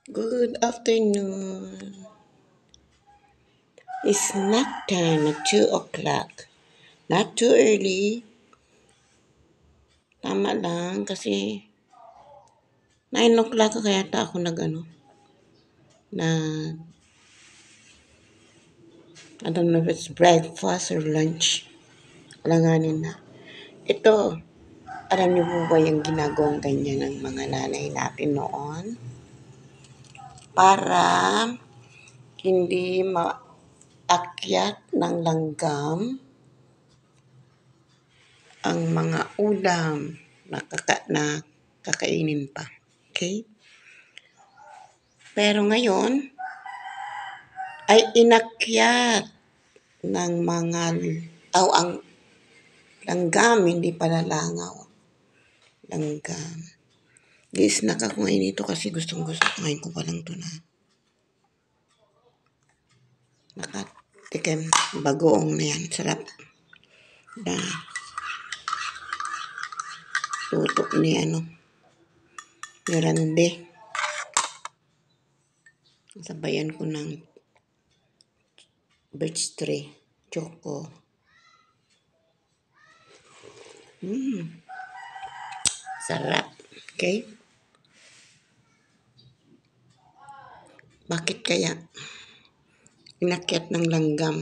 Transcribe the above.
Good afternoon. It's snack time at 2 o'clock. Not too early. Tama lang kasi 9 o'clock kaya ako na I don't know if it's breakfast or lunch. Alanganin na. Ito, alam niyo po ba yung ginagawang ganyan ng mga nanay natin noon? Para hindi maakyat ng langgam ang mga ulam na kakainin pa. Okay? Pero ngayon, ay inakyat ng mga ang langgam, hindi pala langaw. Langgam. Gi-snack ako ngayon nito kasi gustong-gusto ko ngayon ko palang ito na nakatikim. Bagoong na yan. Sarap. Na tutok ni ni Rande. Sabayan ko ng birch tree. Choco. Sarap. Okay? Bakit kaya inakyat ng langgam?